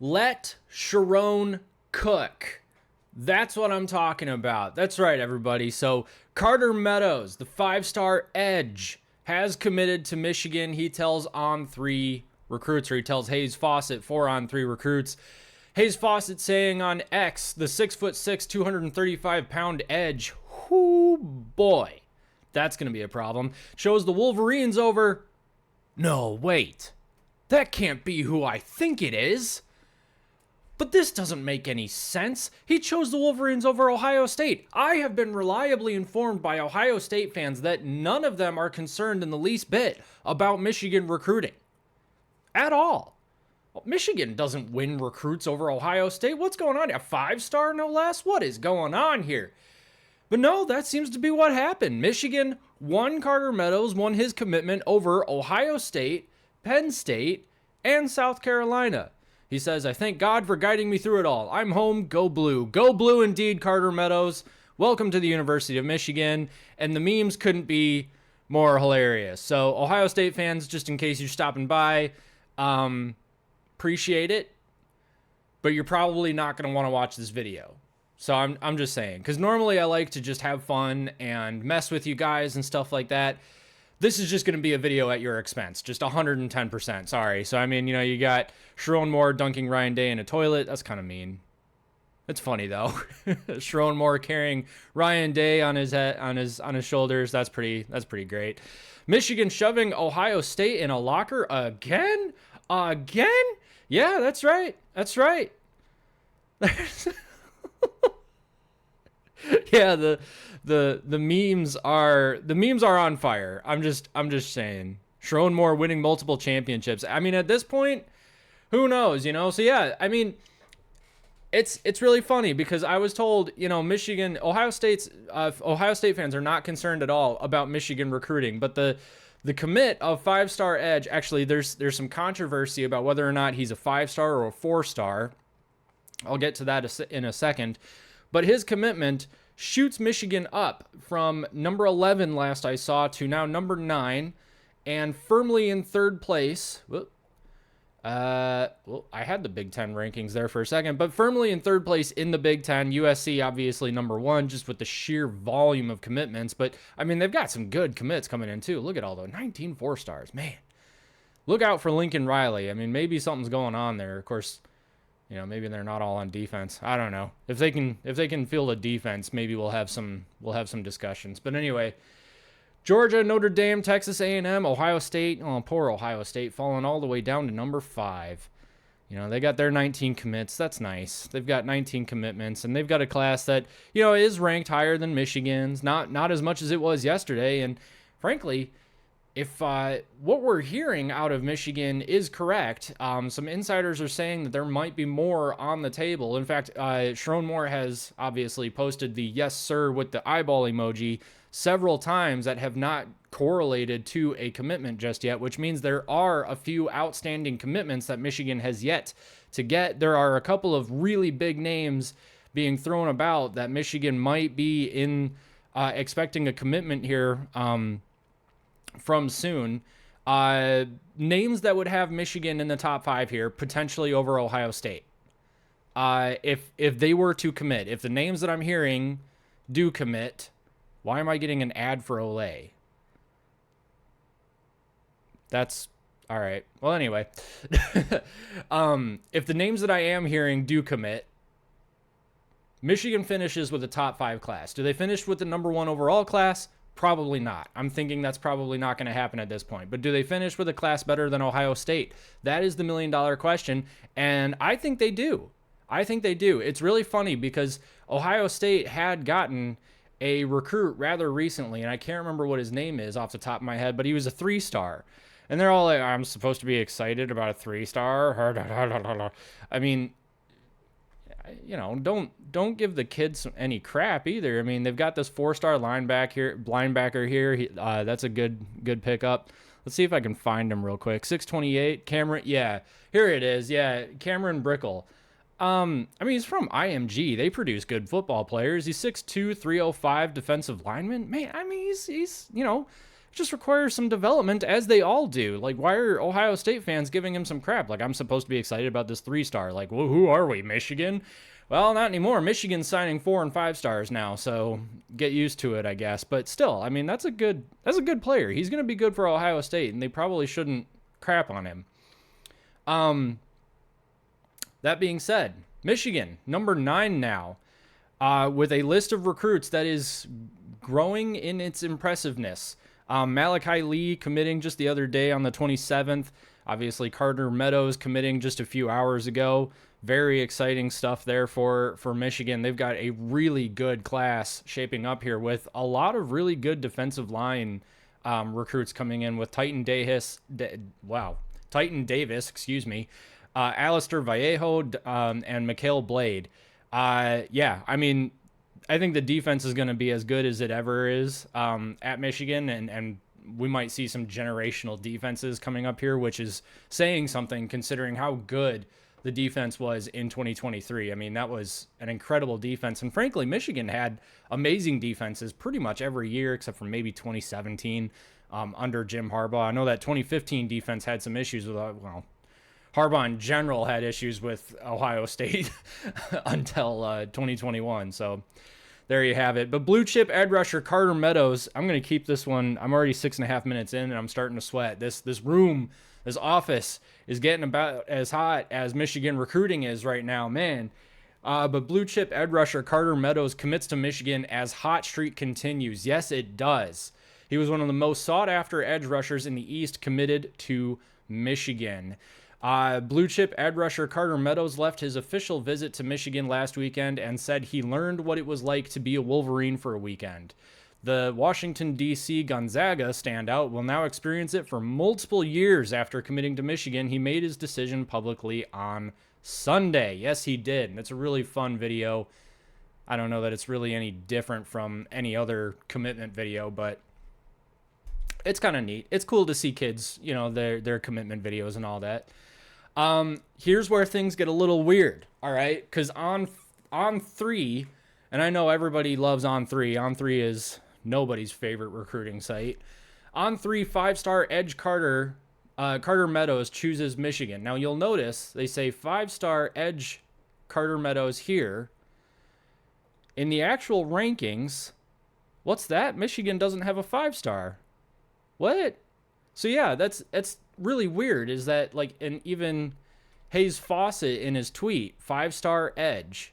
Let Sharon cook. That's what I'm talking about. That's right, everybody. So Carter Meadows, the 5-star edge, has committed to Michigan. He tells On3 recruits, or he tells Hayes Fawcett, 4 On3 recruits. Hayes Fawcett saying on X, the 6'6", 235-pound edge, whoo boy, that's going to be a problem. Shows the Wolverines over. No, wait. That can't be who I think it is. But this doesn't make any sense. He chose the Wolverines over Ohio State. I have been reliably informed by Ohio State fans that none of them are concerned in the least bit about Michigan recruiting. At all. Michigan doesn't win recruits over Ohio State. What's going on? A 5-star, no less? What is going on here? But no, that seems to be what happened. Michigan won Carter Meadows, won his commitment over Ohio State, Penn State, and South Carolina. He says, I thank God for guiding me through it all. I'm home. Go blue. Go blue indeed, Carter Meadows. Welcome to the University of Michigan. And the memes couldn't be more hilarious. So Ohio State fans, just in case you're stopping by, appreciate it. But you're probably not going to want to watch this video. So I'm just saying. Because normally I like to just have fun and mess with you guys and stuff like that. This is just going to be a video at your expense. Just 110%. Sorry. So, I mean, you know, you got Sharon Moore dunking Ryan Day in a toilet. That's kind of mean. It's funny, though. Sharon Moore carrying Ryan Day on his head, on his shoulders. That's pretty great. Michigan shoving Ohio State in a locker again? Again? Yeah, that's right. That's right. Yeah, the memes are on fire. I'm just saying. Sharon Moore winning multiple championships. I mean, at this point, who knows, you know? So yeah, I mean, it's really funny because I was told, you know, Ohio State fans are not concerned at all about Michigan recruiting, but the commit of 5-star edge, actually there's some controversy about whether or not he's a 5-star or a 4-star. I'll get to that in a second. But his commitment shoots Michigan up from number 11 last I saw to now number 9 and firmly in third place. Well, I had the Big Ten rankings there for a second, but firmly in third place in the Big Ten. USC obviously number 1 just with the sheer volume of commitments. But, I mean, they've got some good commits coming in too. Look at all those 19 4-stars. Man, look out for Lincoln Riley. I mean, maybe something's going on there. Of course, you know, maybe they're not all on defense. I don't know. If they can field a defense, maybe we'll have some discussions. But anyway, Georgia, Notre Dame, Texas A&M, Ohio State. Oh, poor Ohio State, falling all the way down to number 5. You know, they got their 19 commits. That's nice. They've got 19 commitments, and they've got a class that, you know, is ranked higher than Michigan's. Not as much as it was yesterday. And frankly, if what we're hearing out of Michigan is correct, some insiders are saying that there might be more on the table. In fact, Sharon Moore has obviously posted the yes, sir, with the eyeball emoji several times that have not correlated to a commitment just yet, which means there are a few outstanding commitments that Michigan has yet to get. There are a couple of really big names being thrown about that Michigan might be in expecting a commitment here from soon. Names that would have Michigan in the top 5 here, potentially over Ohio State. If they were to commit, if the names that I'm hearing do commit, why am I getting an ad for Olay? That's all right. Well, anyway, if the names that I am hearing do commit, Michigan finishes with a top 5 class. Do they finish with the number 1 overall class? Probably not. I'm thinking that's probably not going to happen at this point. But do they finish with a class better than Ohio State? That is the million-dollar question, and I think they do. I think they do. It's really funny because Ohio State had gotten a recruit rather recently, and I can't remember what his name is off the top of my head, but he was a 3-star. And they're all like, I'm supposed to be excited about a 3-star? I mean, you know, don't give the kids any crap either. I mean, they've got this 4-star linebacker here. That's a good pickup. Let's see if I can find him real quick. 628, Cameron. Yeah, here it is. Yeah, Cameron Brickle. I mean, he's from IMG. They produce good football players. He's 6'2", 305 defensive lineman. Man, I mean, he's you know, just requires some development, as they all do. Like, why are Ohio State fans giving him some crap? Like, I'm supposed to be excited about this 3-star. Like, well, who are we, Michigan? Well, not anymore. Michigan's signing 4 and 5 stars now, so get used to it, I guess. But still, I mean, that's a good player. He's going to be good for Ohio State, and they probably shouldn't crap on him. That being said, Michigan, number 9 now, with a list of recruits that is growing in its impressiveness. Malachi Lee committing just the other day on the 27th. Obviously, Carter Meadows committing just a few hours ago. Very exciting stuff there for Michigan. They've got a really good class shaping up here with a lot of really good defensive line recruits coming in with Titan Davis, Alistair Vallejo, and Mikhail Blade. Yeah, I mean, I think the defense is going to be as good as it ever is at Michigan, and we might see some generational defenses coming up here, which is saying something considering how good the defense was in 2023. I mean, that was an incredible defense, and frankly, Michigan had amazing defenses pretty much every year except for maybe 2017 under Jim Harbaugh. I know that 2015 defense had some issues with, Harbaugh in general had issues with Ohio State until 2021. So there you have it. But blue chip edge rusher Carter Meadows, I'm going to keep this one. I'm already 6.5 minutes in, and I'm starting to sweat. This office is getting about as hot as Michigan recruiting is right now, man. But blue chip edge rusher Carter Meadows commits to Michigan as hot streak continues. Yes, it does. He was one of the most sought after edge rushers in the East, committed to Michigan. Blue chip edge rusher Carter Meadows left his official visit to Michigan last weekend and said he learned what it was like to be a Wolverine for a weekend. The Washington, D.C. Gonzaga standout will now experience it for multiple years after committing to Michigan. He made his decision publicly on Sunday. Yes, he did. And it's a really fun video. I don't know that it's really any different from any other commitment video, but it's kind of neat. It's cool to see kids, their commitment videos and all that. Here's where things get a little weird, all right? Because on 3, and I know everybody loves On 3. On 3 is nobody's favorite recruiting site. On 3, 5-star edge Carter Meadows chooses Michigan. Now you'll notice they say 5-star edge Carter Meadows here. In the actual rankings, what's that? Michigan doesn't have a 5-star. What? So yeah, that's really weird. Is that like, and even Hayes Fawcett in his tweet, 5-star edge.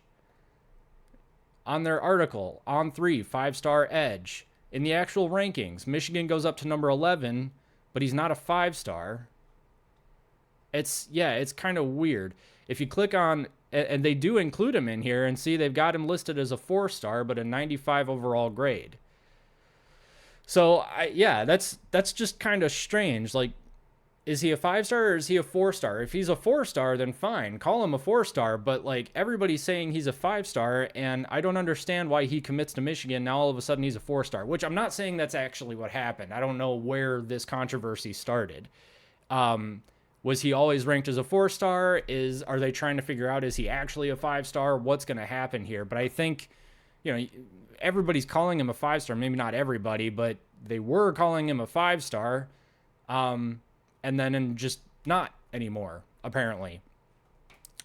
On their article, On 3, 5-star edge. In the actual rankings, Michigan goes up to number 11, but he's not a 5-star. It's kind of weird. If you click on, and they do include him in here, and see they've got him listed as a 4-star, but a 95 overall grade. So, that's just kind of strange. Like, is he a 5-star or is he a 4-star? If he's a 4-star, then fine. Call him a 4-star. But, like, everybody's saying he's a 5-star, and I don't understand why he commits to Michigan. Now, all of a sudden, he's a 4-star, which I'm not saying that's actually what happened. I don't know where this controversy started. Was he always ranked as a 4-star? Are they trying to figure out, is he actually a 5-star? What's going to happen here? But I think, everybody's calling him a 5-star. Maybe not everybody, but they were calling him a 5-star. And then just not anymore, apparently.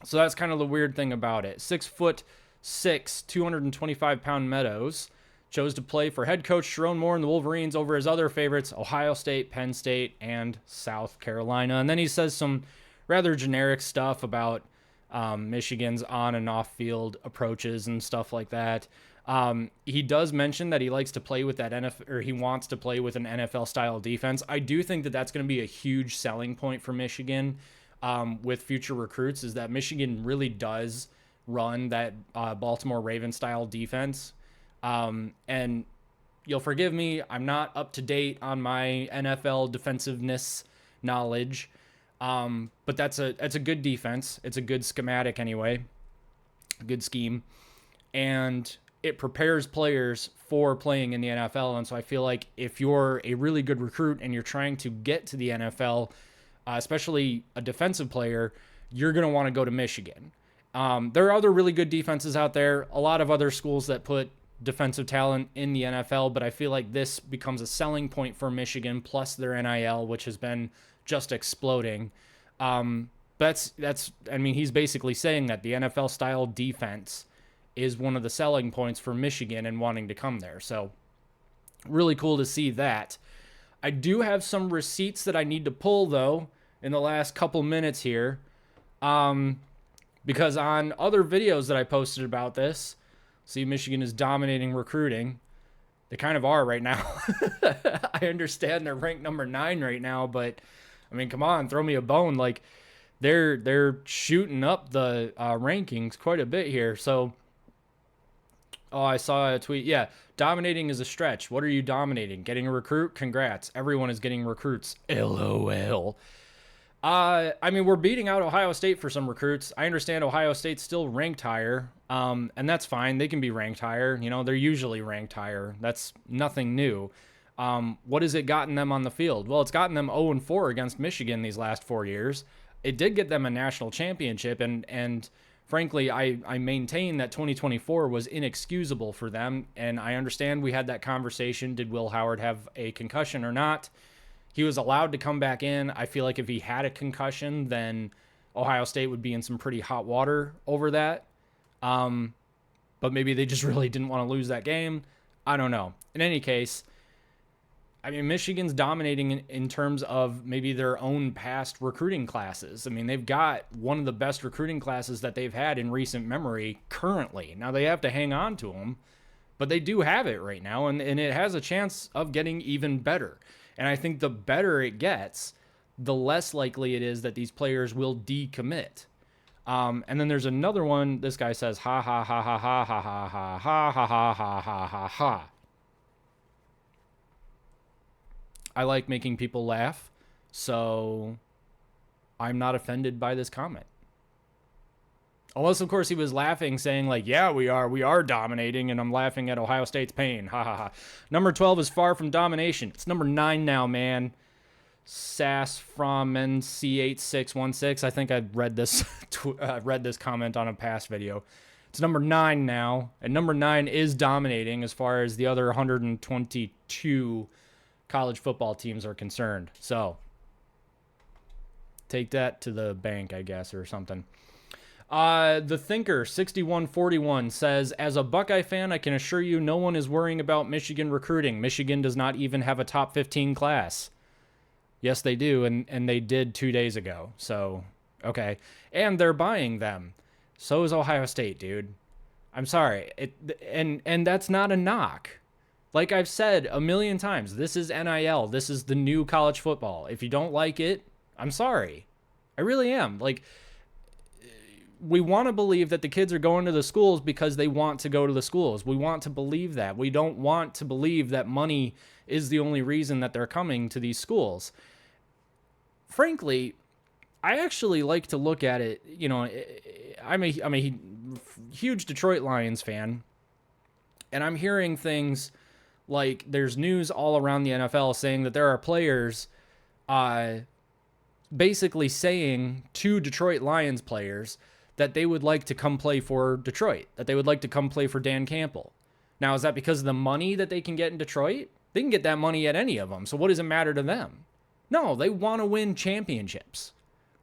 So that's kind of the weird thing about it. 6'6", 225-pound Meadows chose to play for head coach Sharon Moore and the Wolverines over his other favorites, Ohio State, Penn State, and South Carolina. And then he says some rather generic stuff about Michigan's on and off field approaches and stuff like that. He does mention that he likes to play with that NFL, or he wants to play with an NFL style defense. I do think that that's going to be a huge selling point for Michigan with future recruits, is that Michigan really does run that Baltimore Ravens style defense. And you'll forgive me, I'm not up to date on my NFL defensiveness knowledge. But that's a good defense. It's a good schematic anyway, a good scheme. And it prepares players for playing in the NFL. And so I feel like if you're a really good recruit and you're trying to get to the NFL, especially a defensive player, you're going to want to go to Michigan. There are other really good defenses out there. A lot of other schools that put defensive talent in the NFL, but I feel like this becomes a selling point for Michigan, plus their NIL, which has been just exploding. That's I mean, he's basically saying that the NFL style defense is one of the selling points for Michigan and wanting to come there. So really cool to see that. I do have some receipts that I need to pull, though, in the last couple minutes here. Because on other videos that I posted about this, see, Michigan is dominating recruiting. They kind of are right now. I understand they're ranked number 9 right now, but I mean, come on, throw me a bone. Like, they're shooting up the rankings quite a bit here. So, oh, I saw a tweet. Yeah, dominating is a stretch. What are you dominating? Getting a recruit? Congrats. Everyone is getting recruits. LOL. I mean, we're beating out Ohio State for some recruits. I understand Ohio State's still ranked higher, and that's fine. They can be ranked higher. You know, they're usually ranked higher. That's nothing new. What has it gotten them on the field? Well, it's gotten them 0-4 against Michigan these last 4 years. It did get them a national championship, and frankly, I maintain that 2024 was inexcusable for them, and I understand we had that conversation. Did Will Howard have a concussion or not? He was allowed to come back in. I feel like if he had a concussion, then Ohio State would be in some pretty hot water over that. But maybe they just really didn't want to lose that game. I don't know. In any case, I mean, Michigan's dominating in terms of maybe their own past recruiting classes. I mean, they've got one of the best recruiting classes that they've had in recent memory currently. Now, they have to hang on to them, but they do have it right now, and it has a chance of getting even better. And I think the better it gets, the less likely it is that these players will decommit. And then there's another one. This guy says, ha, ha, ha, ha, ha, ha, ha, ha, ha, ha, ha, ha, ha, ha, ha. I like making people laugh, so I'm not offended by this comment. Unless, of course, he was laughing, saying, like, yeah, we are dominating, and I'm laughing at Ohio State's pain. Ha, ha, ha. Number 12 is far from domination. It's number 9 now, man. Sass from NC8616. I think I read this read this comment on a past video. It's number 9 now, and number 9 is dominating as far as the other 122 college football teams are concerned. So, take that to the bank, I guess, or something. The Thinker 6141 says, as a Buckeye fan, I can assure you no one is worrying about Michigan recruiting. Michigan does not even have a top 15 class. Yes, they do, and they did 2 days ago. So, okay. And they're buying them. So is Ohio State, dude. I'm sorry. And that's not a knock. Like I've said a million times, this is NIL. This is the new college football. If you don't like it, I'm sorry. I really am. Like, we want to believe that the kids are going to the schools because they want to go to the schools. We want to believe that. We don't want to believe that money is the only reason that they're coming to these schools. Frankly, I actually like to look at it, you know, I'm a huge Detroit Lions fan, and I'm hearing things like there's news all around the NFL saying that there are players basically saying to Detroit Lions players that they would like to come play for Detroit, that they would like to come play for Dan Campbell. Now, is that because of the money that they can get in Detroit? They can get that money at any of them, so what does it matter to them? No, they want to win championships.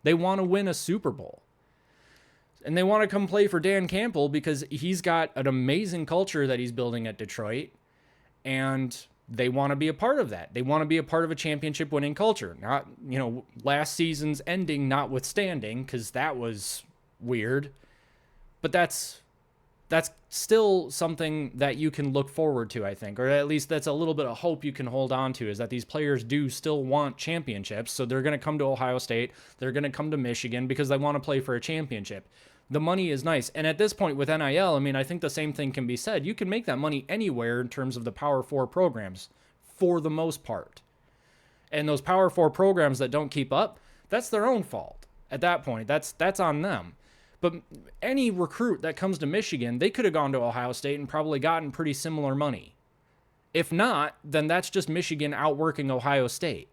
They want to win a Super Bowl. And they want to come play for Dan Campbell because he's got an amazing culture that he's building at Detroit, and they want to be a part of that. They want to be a part of a championship winning culture. Not, you know, last season's ending notwithstanding, because that was weird, but that's still something that you can look forward to, I think, or at least that's a little bit of hope you can hold on to, is that these players do still want championships. So they're going to come to Ohio State, they're going to come to Michigan because they want to play for a championship. The money is nice. And at this point with NIL, I mean, I think the same thing can be said. You can make that money anywhere in terms of the Power 4 programs for the most part. And those Power 4 programs that don't keep up, that's their own fault. At that point, that's on them. But any recruit that comes to Michigan, they could have gone to Ohio State and probably gotten pretty similar money. If not, then that's just Michigan outworking Ohio State.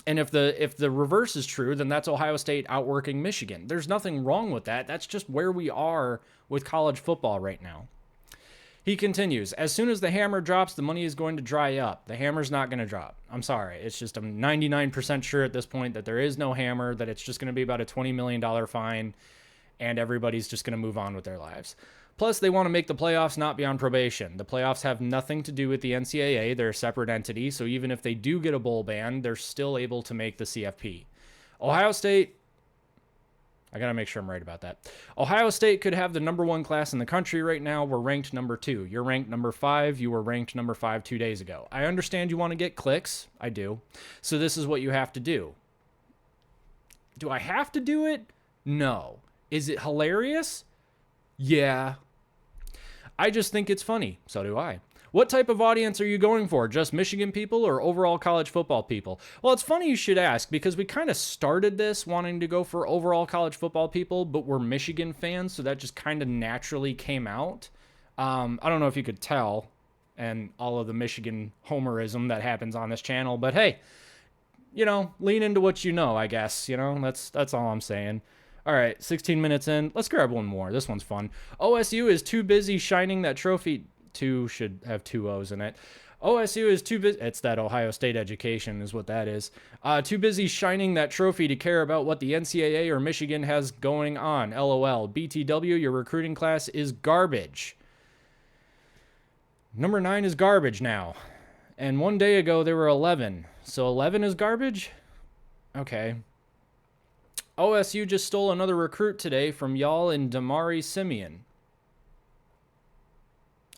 And if the reverse is true, then that's Ohio State outworking Michigan. There's nothing wrong with that. That's just where we are with college football right now. He continues, as soon as the hammer drops, the money is going to dry up. The hammer's not going to drop. I'm sorry. It's just I'm 99% sure at this point that there is no hammer, that it's just going to be about a $20 million fine, and everybody's just going to move on with their lives. Plus, they want to make the playoffs not be on probation. The playoffs have nothing to do with the NCAA. They're a separate entity, so even if they do get a bowl ban, they're still able to make the CFP. Ohio State, I got to make sure I'm right about that. Ohio State could have the number 1 class in the country right now. We're ranked number 2. You're ranked number 5. You were ranked number 5 2 days ago. I understand you want to get clicks. I do. So this is what you have to do. Do I have to do it? No. Is it hilarious? Yeah. I just think it's funny. So do I. What type of audience are you going for? Just Michigan people or overall college football people? Well, it's funny you should ask, because we kind of started this wanting to go for overall college football people, but we're Michigan fans, so that just kind of naturally came out. I don't know if you could tell, and all of the Michigan homerism that happens on this channel, but hey, you know, lean into what you know, I guess. You know, that's all I'm saying. All right, 16 minutes in. Let's grab one more. This one's fun. OSU is too busy shining that trophy. 2 should have 2 O's in it. OSU is too busy. It's that Ohio State education is what that is. Too busy shining that trophy to care about what the NCAA or Michigan has going on. LOL. BTW, your recruiting class is garbage. Number 9 is garbage now. And 1 day ago, there were 11. So 11 is garbage? Okay. OSU just stole another recruit today from y'all in Damari Simeon.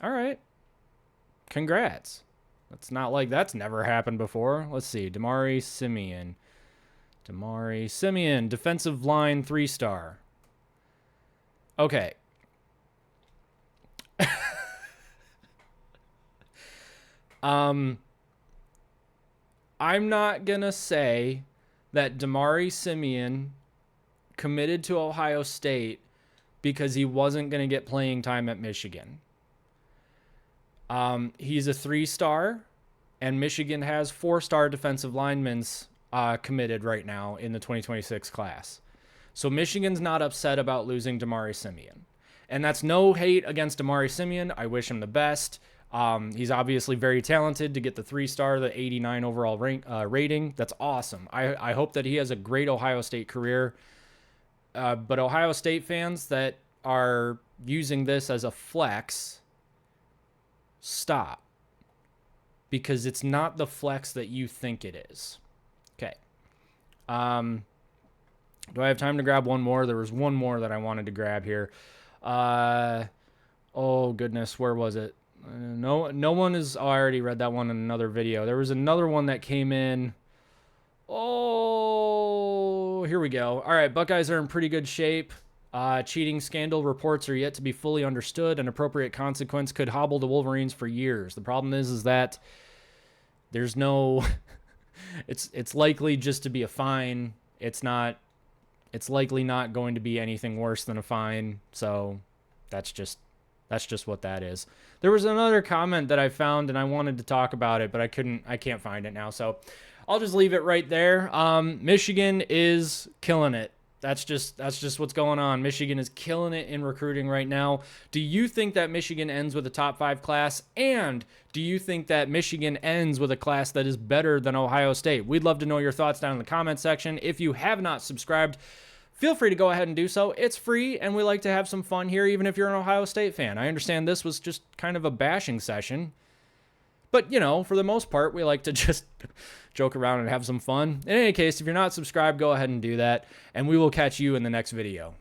All right. Congrats. It's not like that's never happened before. Let's see. Damari Simeon. Damari Simeon, defensive line 3-star. Okay. I'm not going to say that Damari Simeon committed to Ohio State because he wasn't going to get playing time at Michigan. He's a 3-star, and Michigan has 4-star defensive linemen committed right now in the 2026 class. So Michigan's not upset about losing Damari Simeon. And that's no hate against Damari Simeon. I wish him the best. He's obviously very talented to get the 3-star, the 89 overall rating. That's awesome. I hope that he has a great Ohio State career. But Ohio State fans that are using this as a flex, stop. Because it's not the flex that you think it is. Okay. Do I have time to grab one more? There was one more that I wanted to grab here. Oh, goodness. Where was it? No one has... Oh, I already read that one in another video. There was another one that came in. Oh, here we go. All right, Buckeyes are in pretty good shape. Cheating scandal reports are yet to be fully understood. An appropriate consequence could hobble the Wolverines for years. The problem is that there's no... it's likely just to be a fine. It's likely not going to be anything worse than a fine. So that's just what that is. There was another comment that I found and I wanted to talk about it, but I can't find it now. So I'll just leave it right there. Michigan is killing it. That's just what's going on. Michigan is killing it in recruiting right now. Do you think that Michigan ends with a top 5 class? And do you think that Michigan ends with a class that is better than Ohio State? We'd love to know your thoughts down in the comment section. If you have not subscribed, feel free to go ahead and do so. It's free, and we like to have some fun here, even if you're an Ohio State fan. I understand this was just kind of a bashing session. But, you know, for the most part, we like to just joke around and have some fun. In any case, if you're not subscribed, go ahead and do that, and we will catch you in the next video.